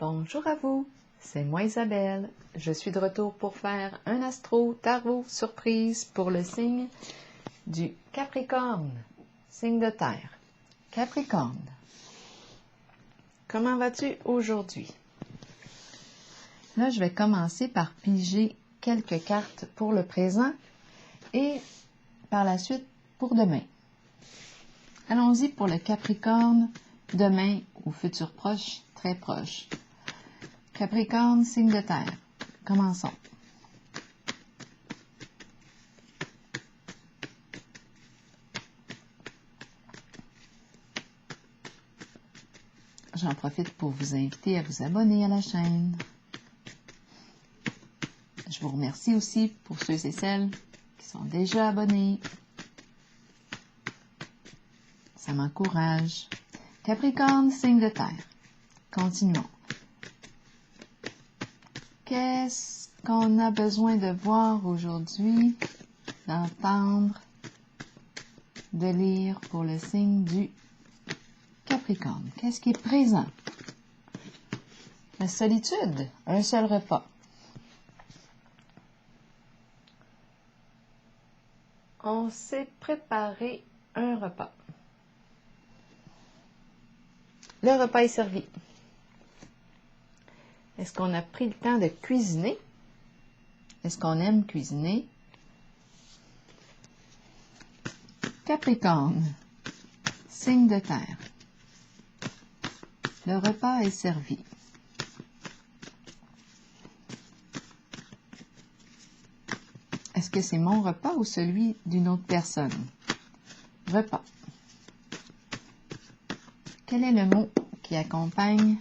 Bonjour à vous, c'est moi Isabelle. Je suis de retour pour faire un astro-tarot surprise pour le signe du Capricorne, signe de terre. Capricorne, comment vas-tu aujourd'hui? Là, je vais commencer par piger quelques cartes pour le présent et par la suite pour demain. Allons-y pour le Capricorne, demain ou futur proche, très proche. Capricorne, signe de terre. Commençons. J'en profite pour vous inviter à vous abonner à la chaîne. Je vous remercie aussi pour ceux et celles qui sont déjà abonnés. Ça m'encourage. Capricorne, signe de terre. Continuons. Qu'est-ce qu'on a besoin de voir aujourd'hui, d'entendre, de lire pour le signe du Capricorne? Qu'est-ce qui est présent? La solitude, un seul repas. On s'est préparé un repas. Le repas est servi. Est-ce qu'on a pris le temps de cuisiner? Est-ce qu'on aime cuisiner? Capricorne, signe de terre. Le repas est servi. Est-ce que c'est mon repas ou celui d'une autre personne? Repas. Quel est le mot qui accompagne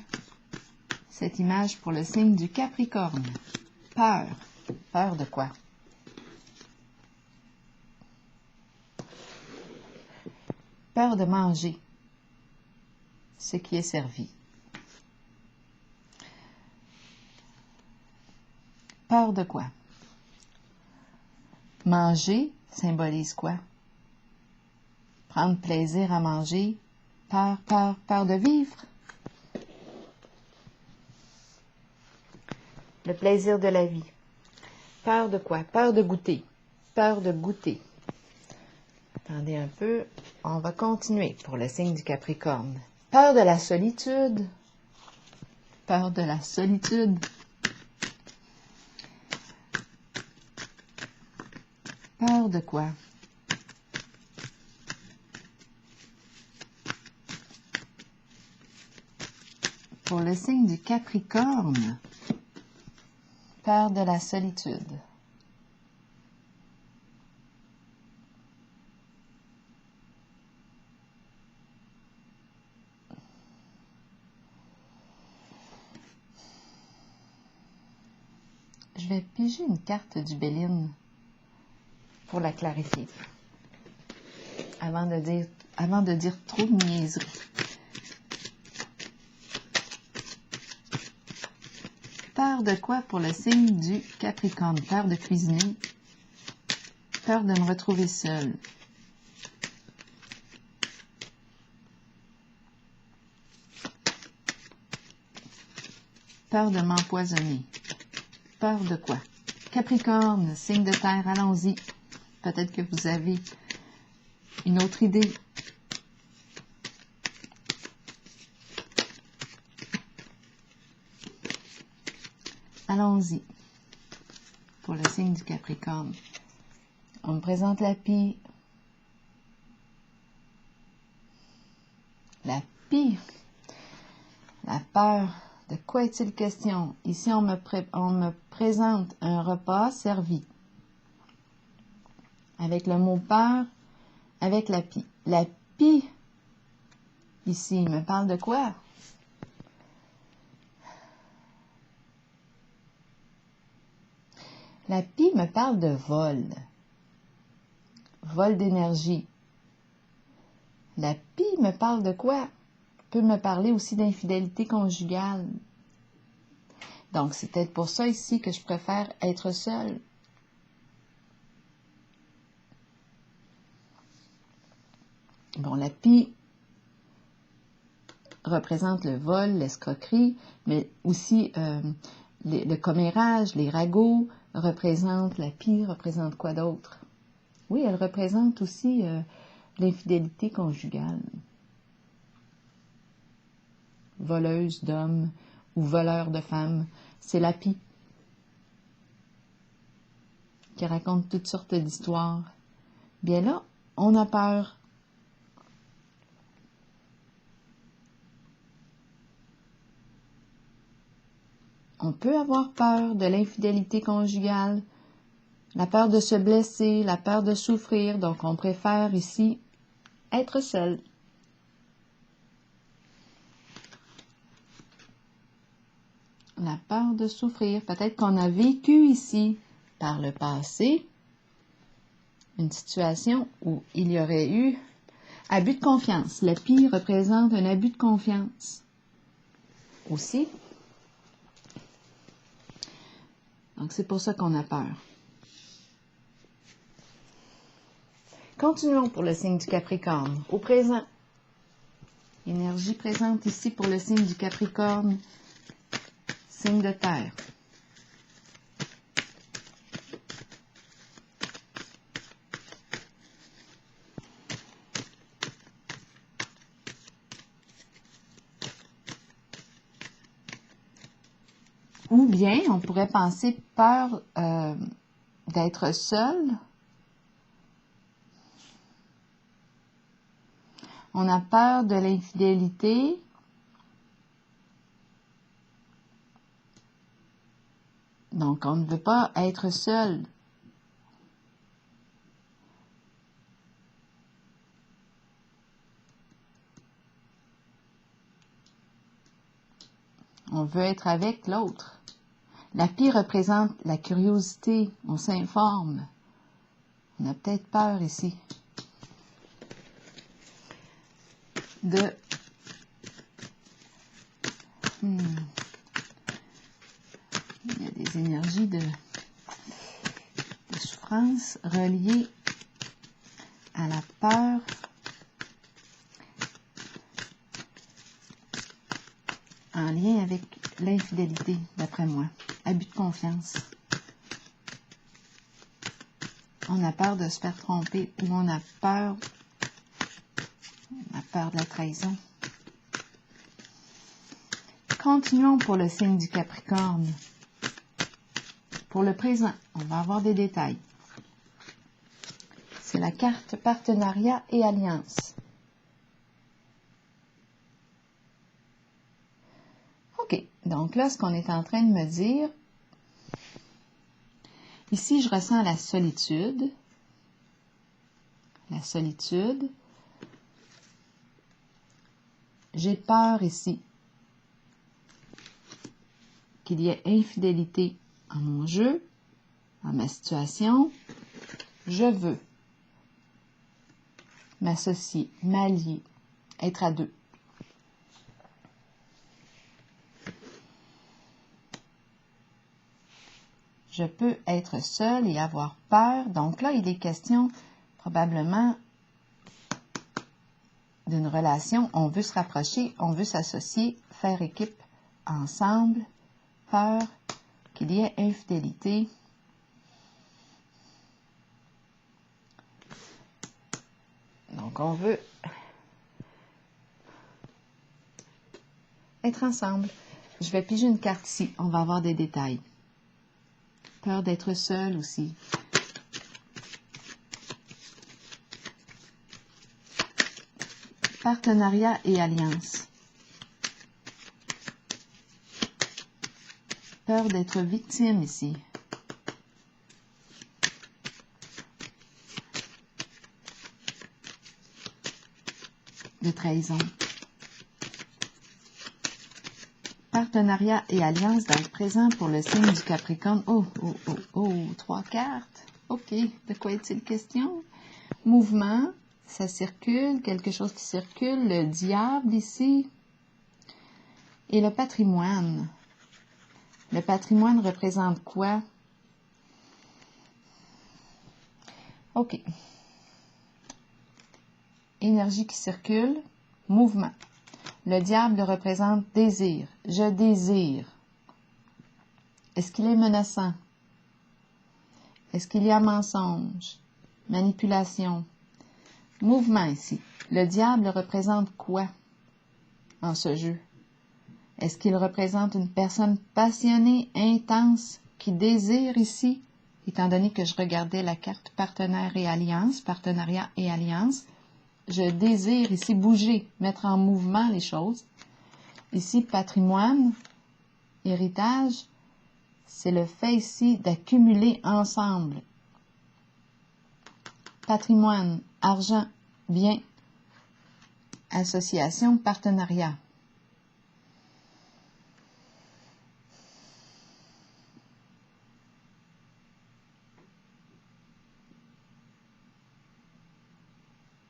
cette image pour le signe du Capricorne? Peur. Peur de quoi? Peur de manger ce qui est servi. Peur de quoi? Manger symbolise quoi? Prendre plaisir à manger. Peur de vivre. Le plaisir de la vie. Peur de quoi? Peur de goûter. Peur de goûter. Attendez un peu, on va continuer pour le signe du Capricorne. Peur de la solitude. Peur de la solitude. Peur de quoi? Pour le signe du Capricorne, peur de la solitude. Je vais piger une carte du Béline pour la clarifier, avant de dire trop de niaiseries. Peur de quoi pour le signe du Capricorne? Peur de cuisiner, peur de me retrouver seule. Peur de m'empoisonner. Peur de quoi? Capricorne, signe de terre, allons-y. Peut-être que vous avez une autre idée. Allons-y. Pour le signe du Capricorne. On me présente la pie. La pie. La peur. De quoi est-il question? Ici, on me présente un repas servi. Avec le mot peur, avec la pie. La pie, ici, me parle de quoi? La pie me parle de vol. Vol d'énergie. La pie me parle de quoi? Peut me parler aussi d'infidélité conjugale. Donc, c'est peut-être pour ça ici que je préfère être seule. Bon, la pie représente le vol, l'escroquerie, mais aussi le commérage, les ragots, représente la pie, représente quoi d'autre? Oui, elle représente aussi l'infidélité conjugale. Voleuse d'hommes ou voleur de femmes, c'est la pie qui raconte toutes sortes d'histoires. Bien là, on a peur. On peut avoir peur de l'infidélité conjugale, la peur de se blesser, la peur de souffrir, donc on préfère ici être seul. La peur de souffrir, peut-être qu'on a vécu ici, par le passé, une situation où il y aurait eu abus de confiance. La pie représente un abus de confiance aussi. Donc, c'est pour ça qu'on a peur. Continuons pour le signe du Capricorne. Au présent, énergie présente ici pour le signe du Capricorne, signe de terre. Ou bien, on pourrait penser peur d'être seul. On a peur de l'infidélité. Donc, on ne veut pas être seul. On veut être avec l'autre. La pie représente la curiosité. On s'informe. On a peut-être peur ici de... Il y a des énergies de souffrance reliées à la peur. En lien avec l'infidélité, d'après moi. Abus de confiance. On a peur de se faire tromper ou on a peur de la trahison. Continuons pour le signe du Capricorne. Pour le présent, on va avoir des détails. C'est la carte partenariat et alliance. OK, donc là, ce qu'on est en train de me dire, ici, je ressens la solitude. La solitude. J'ai peur ici qu'il y ait infidélité en mon jeu, en ma situation. Je veux m'associer, m'allier, être à deux. Je peux être seule et avoir peur. Donc là, il est question probablement d'une relation. On veut se rapprocher, on veut s'associer, faire équipe ensemble. Peur qu'il y ait infidélité. Donc, on veut être ensemble. Je vais piger une carte ici. On va avoir des détails. Peur d'être seul aussi. Partenariat et alliance. Peur d'être victime ici. De trahison. Partenariat et alliance dans le présent pour le signe du Capricorne. Oh, 3 cartes. OK, de quoi est-il question? Mouvement, ça circule, quelque chose qui circule, le diable ici. Et le patrimoine. Le patrimoine représente quoi? OK. Énergie qui circule, mouvement. Le diable représente désir. Je désire. Est-ce qu'il est menaçant? Est-ce qu'il y a mensonge? Manipulation? Mouvement ici. Le diable représente quoi en ce jeu? Est-ce qu'il représente une personne passionnée, intense, qui désire ici, étant donné que je regardais la carte partenaire et alliance, partenariat et alliance, je désire ici bouger, mettre en mouvement les choses. Ici, patrimoine, héritage, c'est le fait ici d'accumuler ensemble. Patrimoine, argent, bien, association, partenariat.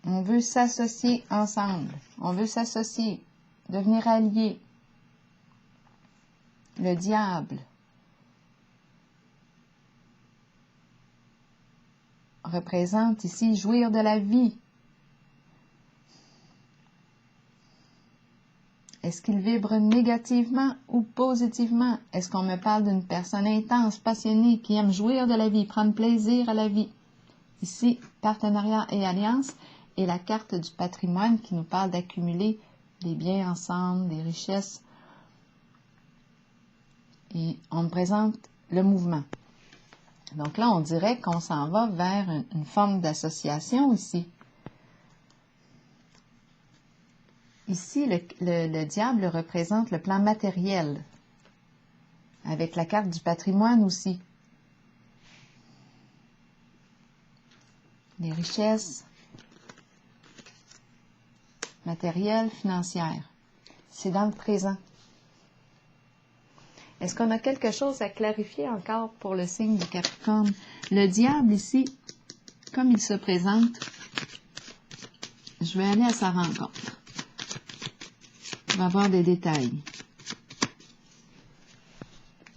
On veut s'associer ensemble. On veut s'associer, devenir alliés. Le diable représente ici jouir de la vie. Est-ce qu'il vibre négativement ou positivement? Est-ce qu'on me parle d'une personne intense, passionnée, qui aime jouir de la vie, prendre plaisir à la vie? Ici, partenariat et alliance, et la carte du patrimoine qui nous parle d'accumuler les biens ensemble, les richesses. Et on me présente le mouvement. Donc là, on dirait qu'on s'en va vers une forme d'association ici. Ici, le diable représente le plan matériel, avec la carte du patrimoine aussi. Les richesses matérielles, financières. C'est dans le présent. Est-ce qu'on a quelque chose à clarifier encore pour le signe du Capricorne? Le diable ici, comme il se présente, je vais aller à sa rencontre. On va avoir des détails.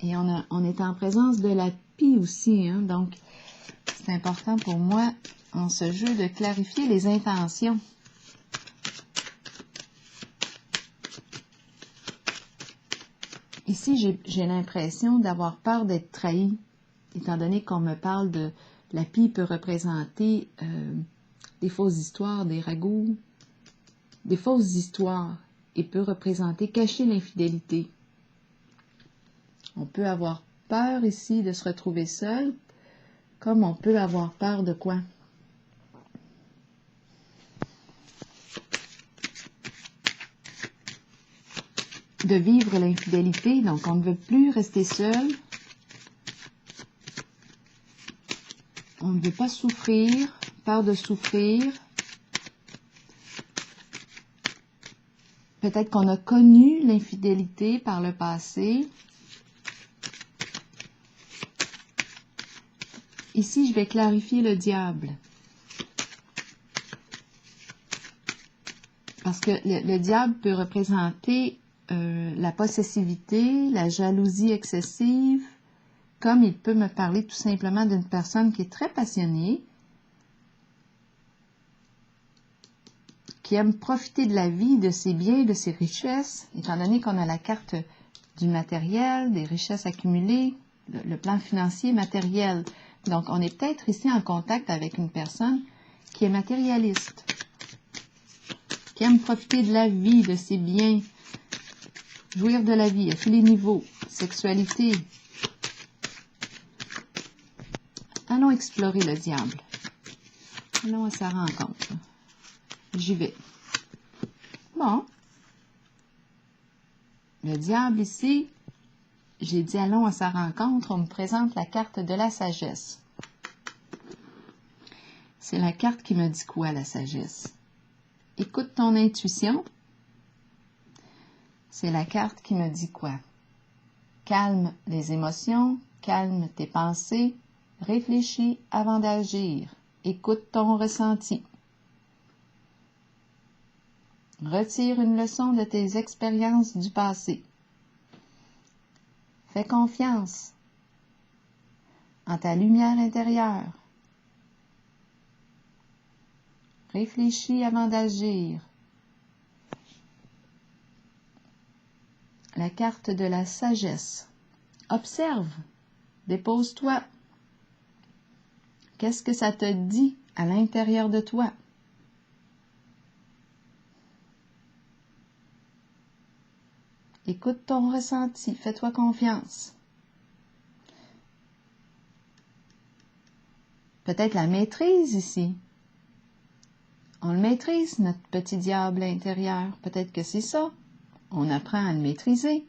Et on est en présence de la pie aussi, hein, donc c'est important pour moi en ce jeu de clarifier les intentions. Ici, j'ai l'impression d'avoir peur d'être trahi, étant donné qu'on me parle de la pie peut représenter des fausses histoires, des ragots, des fausses histoires, et peut représenter cacher l'infidélité. On peut avoir peur ici de se retrouver seul, comme on peut avoir peur de quoi? De vivre l'infidélité, donc on ne veut plus rester seul. On ne veut pas souffrir, peur de souffrir. Peut-être qu'on a connu l'infidélité par le passé. Ici, je vais clarifier le diable. Parce que le diable peut représenter la possessivité, la jalousie excessive, comme il peut me parler tout simplement d'une personne qui est très passionnée, qui aime profiter de la vie, de ses biens, de ses richesses, étant donné qu'on a la carte du matériel, des richesses accumulées, le plan financier matériel. Donc, on est peut-être ici en contact avec une personne qui est matérialiste, qui aime profiter de la vie, de ses biens, jouir de la vie à tous les niveaux, sexualité. Allons explorer le diable. Allons à sa rencontre. J'y vais. Bon. Le diable ici, j'ai dit allons à sa rencontre, on me présente la carte de la sagesse. C'est la carte qui me dit quoi, la sagesse? Écoute ton intuition. C'est la carte qui me dit quoi? Calme les émotions, calme tes pensées, réfléchis avant d'agir, écoute ton ressenti. Retire une leçon de tes expériences du passé. Fais confiance en ta lumière intérieure. Réfléchis avant d'agir. la carte de la sagesse. Observe, dépose-toi. Qu'est-ce que ça te dit à l'intérieur de toi? Écoute ton ressenti, fais-toi confiance. Peut-être la maîtrise ici. On le maîtrise, notre petit diable intérieur. Peut-être que c'est ça. On apprend à le maîtriser.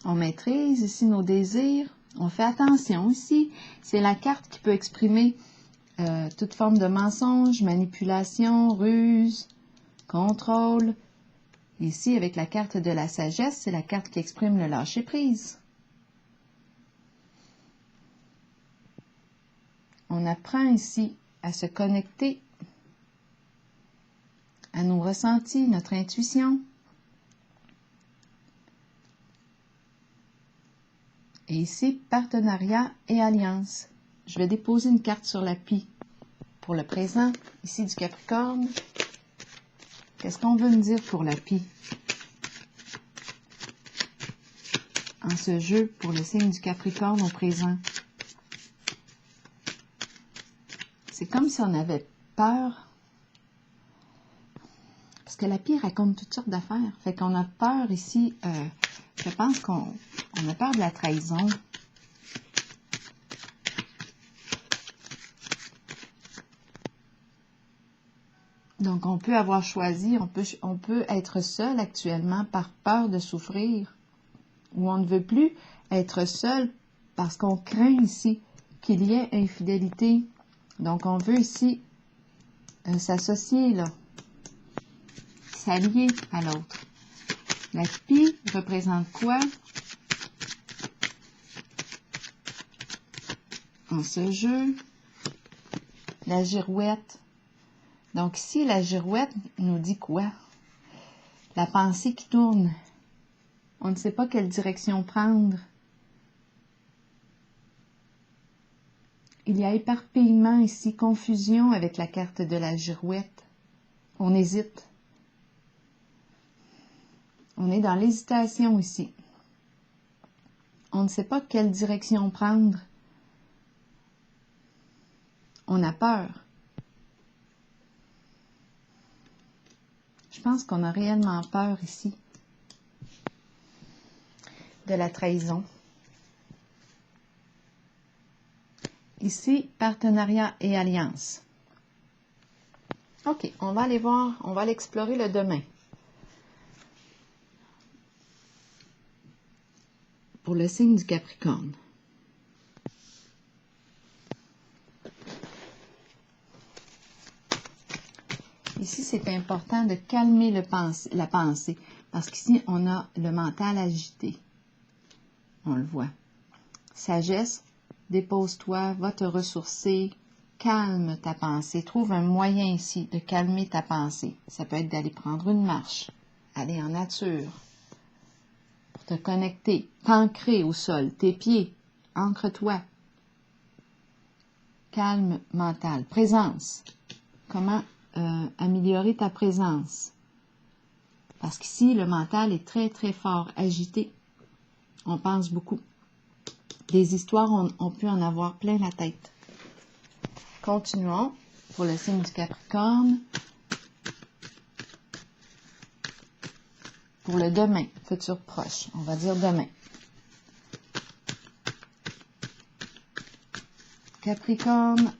On maîtrise ici nos désirs. On fait attention ici. C'est la carte qui peut exprimer toute forme de mensonge, manipulation, ruse, contrôle. Ici, avec la carte de la sagesse, c'est la carte qui exprime le lâcher-prise. On apprend ici à se connecter à nos ressentis, notre intuition. Et ici, partenariat et alliance. Je vais déposer une carte sur la pie pour le présent, ici du Capricorne. Qu'est-ce qu'on veut me dire pour la pie? En ce jeu, pour le signe du Capricorne au présent. C'est comme si on avait peur. Parce que la pie raconte toutes sortes d'affaires. Fait qu'on a peur ici, je pense qu'on a peur de la trahison. Donc, on peut avoir choisi, on peut être seul actuellement par peur de souffrir. Ou on ne veut plus être seul parce qu'on craint ici qu'il y ait infidélité. Donc, on veut ici s'associer, là, s'allier à l'autre. La pie représente quoi? En ce jeu, la girouette. Donc ici, la girouette nous dit quoi? La pensée qui tourne. On ne sait pas quelle direction prendre. Il y a éparpillement ici, confusion avec la carte de la girouette. On hésite. On est dans l'hésitation ici. On ne sait pas quelle direction prendre. On a peur. Je pense qu'on a réellement peur ici de la trahison. Ici, partenariat et alliance. OK, on va aller voir, on va aller explorer le demain. Pour le signe du Capricorne. Ici, c'est important de calmer la pensée, parce qu'ici, on a le mental agité. On le voit. Sagesse, dépose-toi, va te ressourcer, calme ta pensée. Trouve un moyen ici de calmer ta pensée. Ça peut être d'aller prendre une marche, aller en nature, pour te connecter, t'ancrer au sol, tes pieds, ancre-toi. Calme mental. Présence. Comment améliorer ta présence? Parce qu'ici, le mental est très, très fort, agité. On pense beaucoup. Des histoires, on peut en avoir plein la tête. Continuons pour le signe du Capricorne. Pour le demain, futur proche. On va dire demain. Capricorne,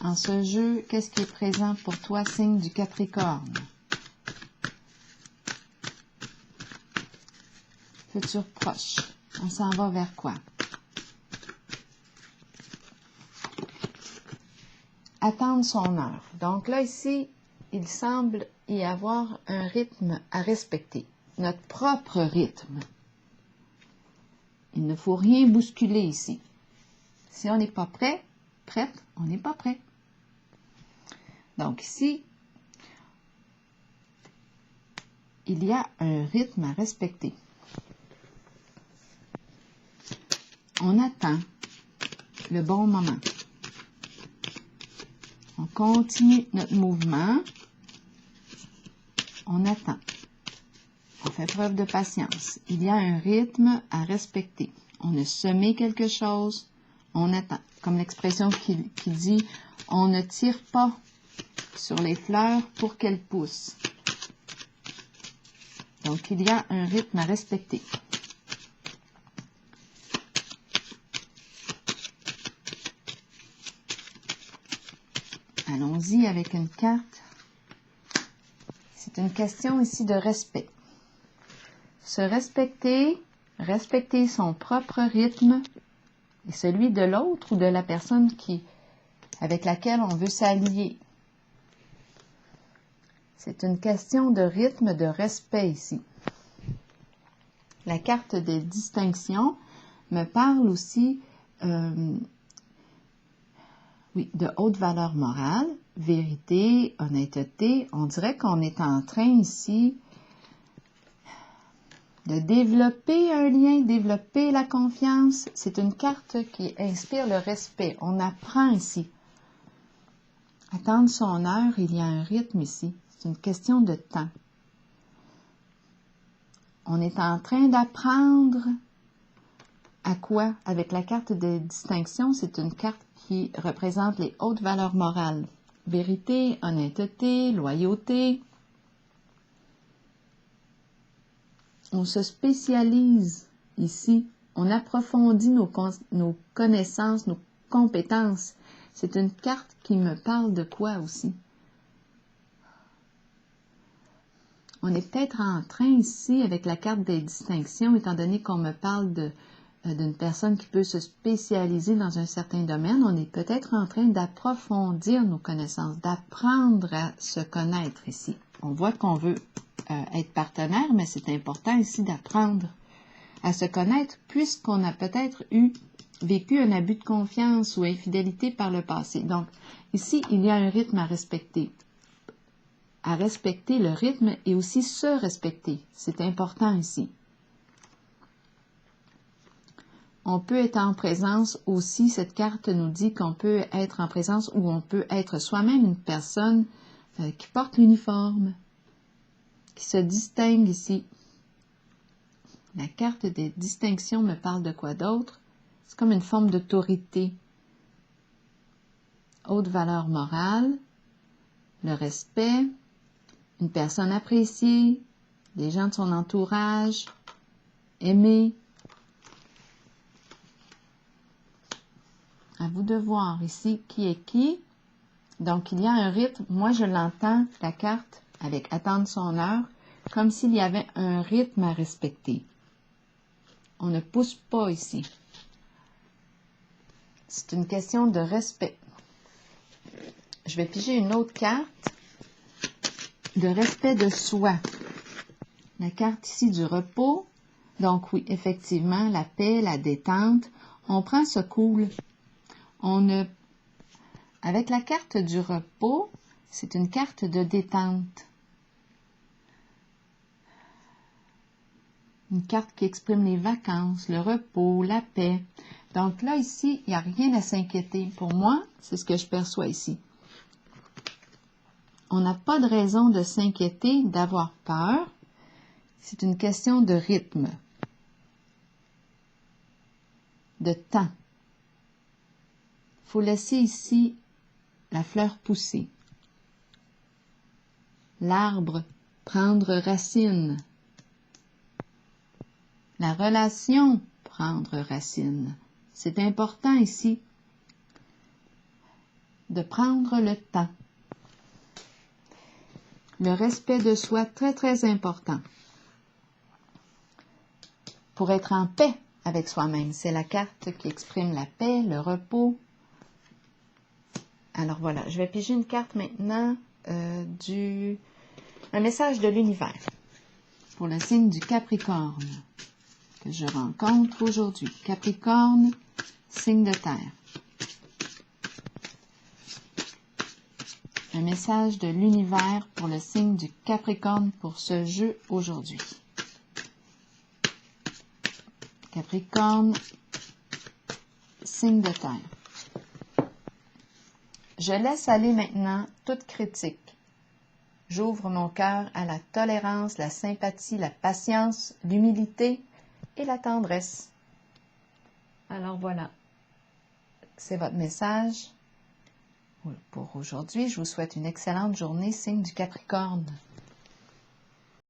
en ce jeu, qu'est-ce qui est présent pour toi, signe du Capricorne? Futur proche. On s'en va vers quoi? Attendre son heure. Donc là, ici, il semble y avoir un rythme à respecter. Notre propre rythme. Il ne faut rien bousculer ici. Si on n'est pas prête, on n'est pas prêt. Donc ici, il y a un rythme à respecter. On attend. le bon moment. On continue notre mouvement. On attend. On fait preuve de patience. Il y a un rythme à respecter. On a semé quelque chose, on attend. Comme l'expression qui dit, on ne tire pas sur les fleurs pour qu'elles poussent. Donc, il y a un rythme à respecter. Allons-y avec une carte. C'est une question ici de respect. Se respecter, respecter son propre rythme et celui de l'autre ou de la personne avec laquelle on veut s'allier. C'est une question de rythme, de respect ici. La carte des distinctions me parle aussi de haute valeur morale, vérité, honnêteté. On dirait qu'on est en train ici de développer un lien, développer la confiance. C'est une carte qui inspire le respect. On apprend ici. Attendre son heure, il y a un rythme ici. C'est une question de temps. On est en train d'apprendre à quoi? Avec la carte de distinction, c'est une carte qui représente les hautes valeurs morales. Vérité, honnêteté, loyauté. On se spécialise ici. On approfondit nos connaissances, nos compétences. C'est une carte qui me parle de quoi aussi? On est peut-être en train ici, avec la carte des distinctions, étant donné qu'on me parle d'une personne qui peut se spécialiser dans un certain domaine, on est peut-être en train d'approfondir nos connaissances, d'apprendre à se connaître ici. On voit qu'on veut être partenaire, mais c'est important ici d'apprendre à se connaître puisqu'on a peut-être vécu un abus de confiance ou infidélité par le passé. Donc, ici, il y a un rythme à respecter. À respecter le rythme et aussi se respecter. C'est important ici. On peut être en présence aussi, cette carte nous dit qu'on peut être en présence ou on peut être soi-même une personne qui porte l'uniforme, qui se distingue ici. La carte des distinctions me parle de quoi d'autre? C'est comme une forme d'autorité. Haute valeur morale, le respect, une personne appréciée, des gens de son entourage, aimés. À vous de voir ici qui est qui. Donc, il y a un rythme. Moi, je l'entends, la carte, avec attendre son heure, comme s'il y avait un rythme à respecter. On ne pousse pas ici. C'est une question de respect. Je vais piger une autre carte de respect de soi. La carte ici du repos. Donc oui, effectivement, la paix, la détente. On prend ce cool. Avec la carte du repos, c'est une carte de détente. Une carte qui exprime les vacances, le repos, la paix. Donc là, ici, il n'y a rien à s'inquiéter. Pour moi, c'est ce que je perçois ici. On n'a pas de raison de s'inquiéter, d'avoir peur. C'est une question de rythme, de temps. Il faut laisser ici la fleur pousser. L'arbre prendre racine. La relation prendre racine. C'est important ici de prendre le temps. Le respect de soi, très, très important. Pour être en paix avec soi-même. C'est la carte qui exprime la paix, le repos. Alors voilà, je vais piger une carte maintenant un message de l'univers pour le signe du Capricorne que je rencontre aujourd'hui. Capricorne, signe de terre. Un message de l'univers pour le signe du Capricorne pour ce jeu aujourd'hui. Capricorne, signe de terre. Je laisse aller maintenant toute critique. J'ouvre mon cœur à la tolérance, la sympathie, la patience, l'humilité et la tendresse. Alors voilà, c'est votre message pour aujourd'hui. Je vous souhaite une excellente journée, signe du Capricorne.